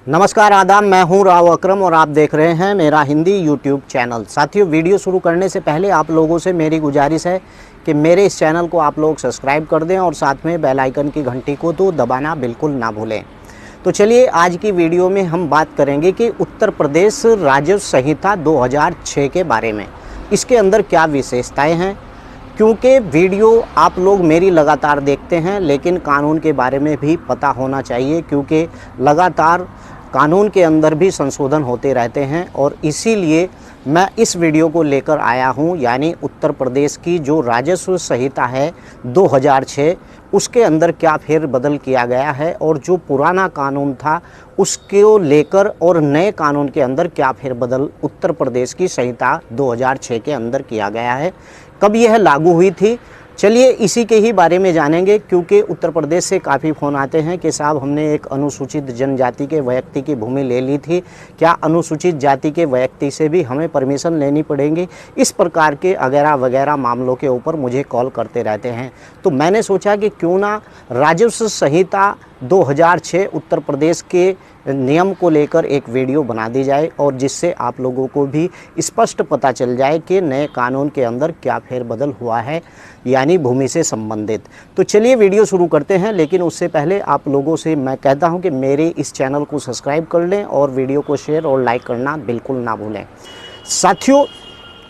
नमस्कार आदाब, मैं हूं राव अकरम और आप देख रहे हैं मेरा हिंदी यूट्यूब चैनल। साथियों, वीडियो शुरू करने से पहले आप लोगों से मेरी गुजारिश है कि मेरे इस चैनल को आप लोग सब्सक्राइब कर दें और साथ में बेल आइकन की घंटी को तो दबाना बिल्कुल ना भूलें। तो चलिए, आज की वीडियो में हम बात करेंगे कि उत्तर प्रदेश राजस्व संहिता 2006 के बारे में। इसके अंदर क्या विशेषताएँ हैं, क्योंकि वीडियो आप लोग मेरी लगातार देखते हैं, लेकिन कानून के बारे में भी पता होना चाहिए, क्योंकि लगातार कानून के अंदर भी संशोधन होते रहते हैं। और इसीलिए मैं इस वीडियो को लेकर आया हूं, यानी उत्तर प्रदेश की जो राजस्व संहिता है 2006, उसके अंदर क्या फेरबदल किया गया है और जो पुराना कानून था उसको लेकर और नए कानून के अंदर क्या फेरबदल उत्तर प्रदेश की संहिता 2006 के अंदर किया गया है, कब यह लागू हुई थी। चलिए, इसी के ही बारे में जानेंगे, क्योंकि उत्तर प्रदेश से काफ़ी फ़ोन आते हैं कि साहब, हमने एक अनुसूचित जनजाति के व्यक्ति की भूमि ले ली थी, क्या अनुसूचित जाति के व्यक्ति से भी हमें परमिशन लेनी पड़ेगी। इस प्रकार के वगैरह वगैरह मामलों के ऊपर मुझे कॉल करते रहते हैं। तो मैंने सोचा कि क्यों ना राजस्व संहिता 2006 उत्तर प्रदेश के नियम को लेकर एक वीडियो बना दी जाए, और जिससे आप लोगों को भी स्पष्ट पता चल जाए कि नए कानून के अंदर क्या फेरबदल हुआ है, यानी भूमि से संबंधित। तो चलिए वीडियो शुरू करते हैं, लेकिन उससे पहले आप लोगों से मैं कहता हूं कि मेरे इस चैनल को सब्सक्राइब कर लें और वीडियो को शेयर और लाइक करना बिल्कुल ना भूलें। साथियों,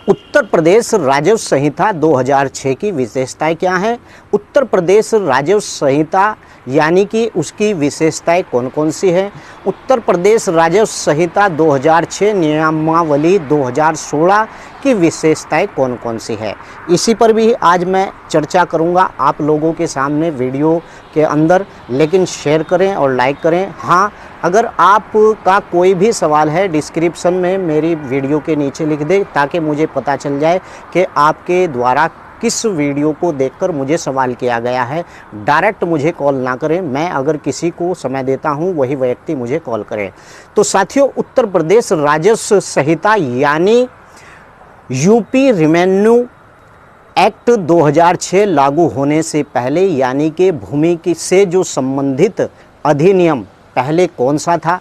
उत्तर प्रदेश राजस्व संहिता 2006 की विशेषताएं क्या हैं? उत्तर प्रदेश राजस्व संहिता यानी कि उसकी विशेषताएं कौन कौन सी हैं? उत्तर प्रदेश राजस्व संहिता 2006 नियमावली 2016 की विशेषताएं कौन कौन सी है, इसी पर भी आज मैं चर्चा करूंगा आप लोगों के सामने वीडियो के अंदर। लेकिन शेयर करें और लाइक करें। हाँ, अगर आपका कोई भी सवाल है, डिस्क्रिप्शन में मेरी वीडियो के नीचे लिख दें, ताकि मुझे पता चल जाए कि आपके द्वारा किस वीडियो को देखकर मुझे सवाल किया गया है। डायरेक्ट मुझे कॉल ना करें, मैं अगर किसी को समय देता हूं वही व्यक्ति मुझे कॉल करे। तो साथियों, उत्तर प्रदेश राजस्व संहिता यानी यूपी रेवेन्यू एक्ट 2006 लागू होने से पहले, यानी कि भूमि की से जो संबंधित अधिनियम पहले कौन सा था,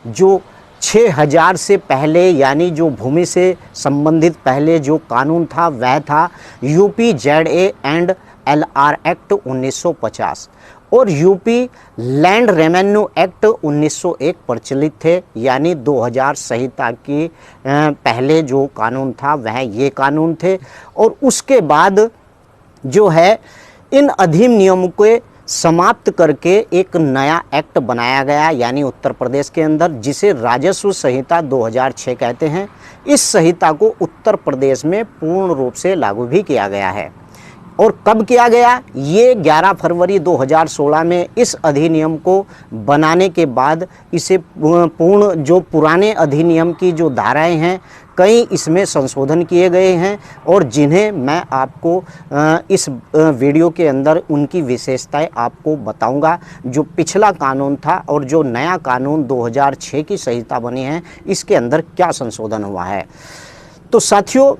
जो 6000 से पहले, यानी जो भूमि से संबंधित पहले जो कानून था वह था UP ZA and LR act 1950, और यूपी लैंड रेवेन्यू एक्ट 1901 प्रचलित थे, यानी 2000 संहिता की पहले जो कानून था वह ये कानून थे। और उसके बाद जो है इन अधिनियमों के समाप्त करके एक नया एक्ट बनाया गया, यानी उत्तर प्रदेश के अंदर, जिसे राजस्व संहिता 2006 कहते हैं। इस संहिता को उत्तर प्रदेश में पूर्ण रूप से लागू भी किया गया है। और कब किया गया? ये 11 फरवरी 2016 में इस अधिनियम को बनाने के बाद इसे पूर्ण, जो पुराने अधिनियम की जो धाराएं हैं, कई इसमें संशोधन किए गए हैं, और जिन्हें मैं आपको इस वीडियो के अंदर उनकी विशेषताएं आपको बताऊंगा। जो पिछला कानून था और जो नया कानून 2006 की संहिता बनी है, इसके अंदर क्या संशोधन हुआ है। तो साथियों,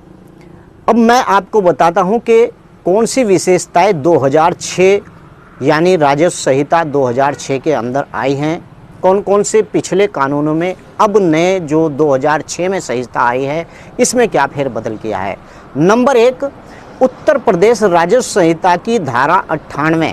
अब मैं आपको बताता हूं कि कौन सी विशेषताएं 2006 यानी राजस्व संहिता 2006 के अंदर आई हैं, कौन कौन से पिछले कानूनों में अब नए जो 2006 में संहिता आई है इसमें क्या फेरबदल किया है। नंबर 1, उत्तर प्रदेश राजस्व संहिता की धारा 98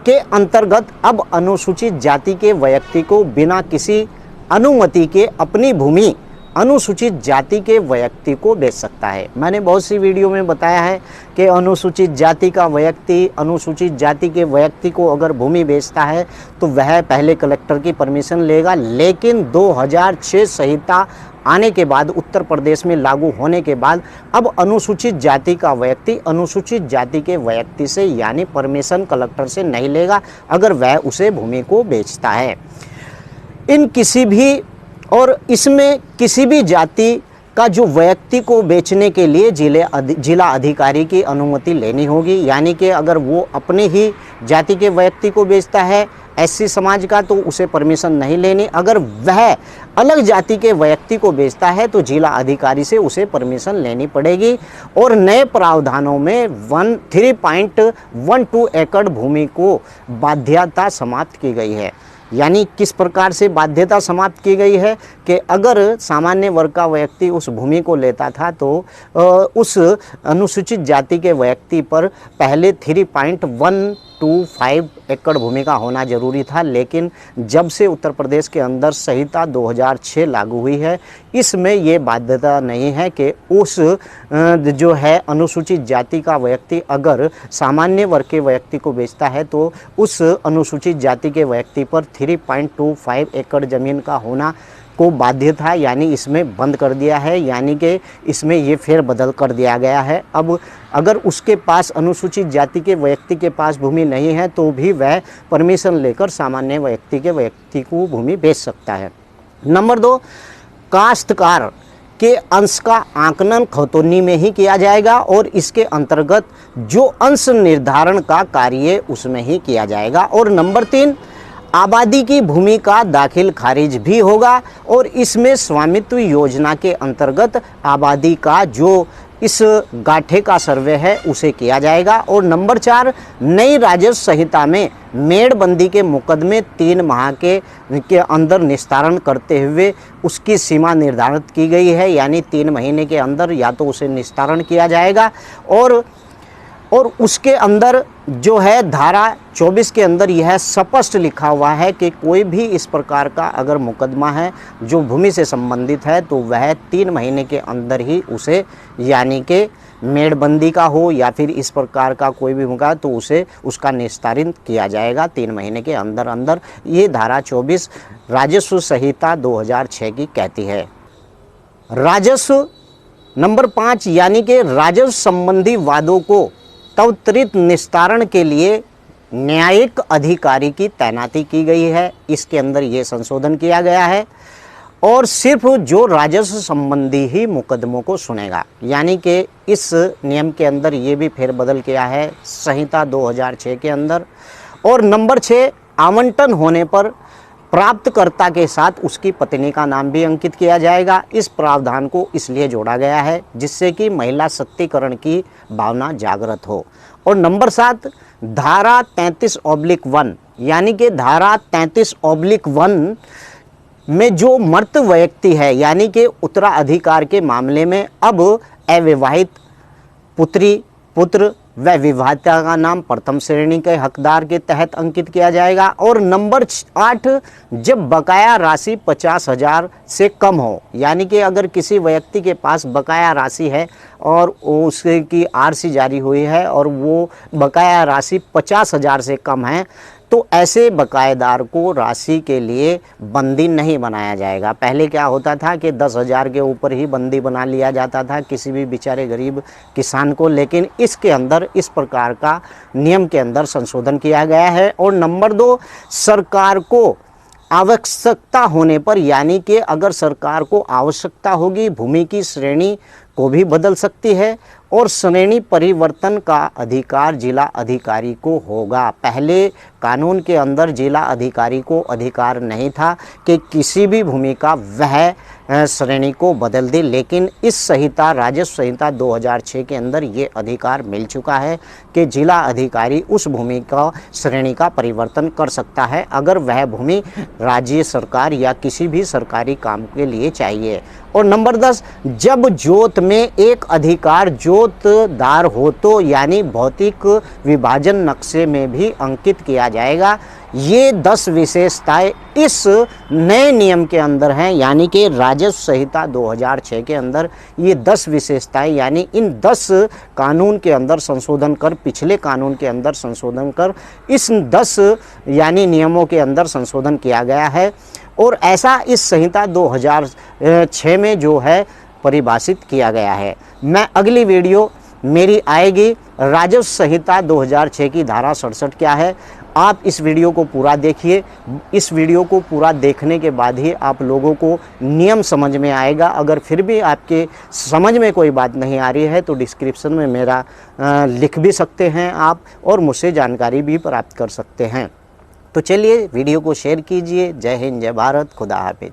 के अंतर्गत अब अनुसूचित जाति के व्यक्ति को बिना किसी अनुमति के अपनी भूमि अनुसूचित जाति के व्यक्ति को बेच सकता है। मैंने बहुत सी वीडियो में बताया है कि अनुसूचित जाति का व्यक्ति अनुसूचित जाति के व्यक्ति को अगर भूमि बेचता है तो वह पहले कलेक्टर की परमिशन लेगा, लेकिन 2006 संहिता आने के बाद, उत्तर प्रदेश में लागू होने के बाद, अब अनुसूचित जाति का व्यक्ति अनुसूचित जाति के व्यक्ति से, यानी परमिशन कलेक्टर से नहीं लेगा अगर वह उसे भूमि को बेचता है। इन किसी भी और इसमें किसी भी जाति का जो व्यक्ति को बेचने के लिए जिला अधिकारी की अनुमति लेनी होगी, यानी कि अगर वो अपने ही जाति के व्यक्ति को बेचता है, SC समाज का, तो उसे परमिशन नहीं लेनी। अगर वह अलग जाति के व्यक्ति को बेचता है तो जिला अधिकारी से उसे परमिशन लेनी पड़ेगी। और नए प्रावधानों में 3.12 एकड़ भूमि को बाध्यता समाप्त की गई है। यानी किस प्रकार से बाध्यता समाप्त की गई है कि अगर सामान्य वर्ग का व्यक्ति उस भूमि को लेता था तो उस अनुसूचित जाति के व्यक्ति पर पहले 3.125 एकड़ भूमि का होना जरूरी था, लेकिन जब से उत्तर प्रदेश के अंदर संहिता 2006 लागू हुई है, इसमें ये बाध्यता नहीं है कि उस जो है अनुसूचित जाति का व्यक्ति अगर सामान्य वर्ग के व्यक्ति को बेचता है तो उस अनुसूचित जाति के व्यक्ति पर 3.25 एकड़ ज़मीन का होना को बाध्य था, यानी इसमें बंद कर दिया है, यानी कि इसमें ये फेरबदल कर दिया गया है। अब अगर उसके पास अनुसूचित जाति के व्यक्ति के पास भूमि नहीं है तो भी वह परमिशन लेकर सामान्य व्यक्ति को भूमि बेच सकता है। नंबर 2, काश्तकार के अंश का आकलन खतौनी में ही किया जाएगा और इसके अंतर्गत जो अंश निर्धारण का कार्य उसमें ही किया जाएगा। और नंबर 3, आबादी की भूमि का दाखिल खारिज भी होगा और इसमें स्वामित्व योजना के अंतर्गत आबादी का जो इस गाठे का सर्वे है उसे किया जाएगा। और नंबर 4, नई राजस्व संहिता में मेड़बंदी के मुकदमे 3 माह के अंदर निस्तारण करते हुए उसकी सीमा निर्धारित की गई है, यानी 3 महीने के अंदर या तो उसे निस्तारण किया जाएगा। और उसके अंदर जो है धारा 24 के अंदर यह स्पष्ट लिखा हुआ है कि कोई भी इस प्रकार का अगर मुकदमा है जो भूमि से संबंधित है तो वह 3 महीने के अंदर ही उसे, यानी कि मेड़बंदी का हो या फिर इस प्रकार का कोई भी होगा तो उसे उसका निस्तारण किया जाएगा 3 महीने के अंदर अंदर। ये धारा 24 राजस्व संहिता 2006 की कहती है। राजस्व नंबर 5, यानी कि राजस्व संबंधी वादों को त्वरित निस्तारण के लिए न्यायिक अधिकारी की तैनाती की गई है। इसके अंदर ये संशोधन किया गया है और सिर्फ जो राजस्व संबंधी ही मुकदमों को सुनेगा, यानी कि इस नियम के अंदर ये भी फेरबदल किया है संहिता 2006 के अंदर। और नंबर 6, आवंटन होने पर प्राप्तकर्ता के साथ उसकी पत्नी का नाम भी अंकित किया जाएगा। इस प्रावधान को इसलिए जोड़ा गया है जिससे कि महिला सशक्तिकरण की भावना जागृत हो। और नंबर 7, धारा 33/1, यानी कि धारा 33/1 में जो मर्द व्यक्ति है, यानी कि उत्तराधिकार के मामले में अब अविवाहित पुत्र व विवाहिता का नाम प्रथम श्रेणी के हकदार के तहत अंकित किया जाएगा। और नंबर 8, जब बकाया राशि 50,000 से कम हो, यानी कि अगर किसी व्यक्ति के पास बकाया राशि है और उसकी आरसी जारी हुई है और वो बकाया राशि 50,000 से कम है तो ऐसे बकायेदार को राशि के लिए बंदी नहीं बनाया जाएगा। पहले क्या होता था कि 10,000 के ऊपर ही बंदी बना लिया जाता था किसी भी बेचारे गरीब किसान को, लेकिन इसके अंदर इस प्रकार का नियम के अंदर संशोधन किया गया है। और नंबर 2, सरकार को आवश्यकता होने पर, यानी कि अगर सरकार को आवश्यकता होगी भूमि की श्रेणी को भी बदल सकती है और श्रेणी परिवर्तन का अधिकार जिला अधिकारी को होगा। पहले कानून के अंदर जिला अधिकारी को अधिकार नहीं था कि किसी भी भूमि का वह श्रेणी को बदल दे, लेकिन इस संहिता राजस्व संहिता 2006 के अंदर ये अधिकार मिल चुका है कि जिला अधिकारी उस भूमि का श्रेणी का परिवर्तन कर सकता है अगर वह भूमि राज्य सरकार या किसी भी सरकारी काम के लिए चाहिए। और नंबर 10, जब जोत में एक अधिकार जोतदार हो तो, यानी भौतिक विभाजन नक्शे में भी अंकित किया जाएगा। ये 10 विशेषताएं इस नए नियम के अंदर हैं, यानी कि राजस्व संहिता 2006 के अंदर ये 10 विशेषताएं, यानी इन 10 कानून के अंदर संशोधन कर, पिछले कानून के अंदर संशोधन कर इस 10 यानी नियमों के अंदर संशोधन किया गया है। और ऐसा इस संहिता 2006 में जो है परिभाषित किया गया है। मैं अगली वीडियो मेरी आएगी राजस्व संहिता 2006 की धारा 67 क्या है। आप इस वीडियो को पूरा देखिए। इस वीडियो को पूरा देखने के बाद ही आप लोगों को नियम समझ में आएगा। अगर फिर भी आपके समझ में कोई बात नहीं आ रही है तो डिस्क्रिप्शन में मेरा लिख भी सकते हैं आप और मुझसे जानकारी भी प्राप्त कर सकते हैं। तो चलिए वीडियो को शेयर कीजिए। जय हिंद, जय भारत, खुदा हाफिज।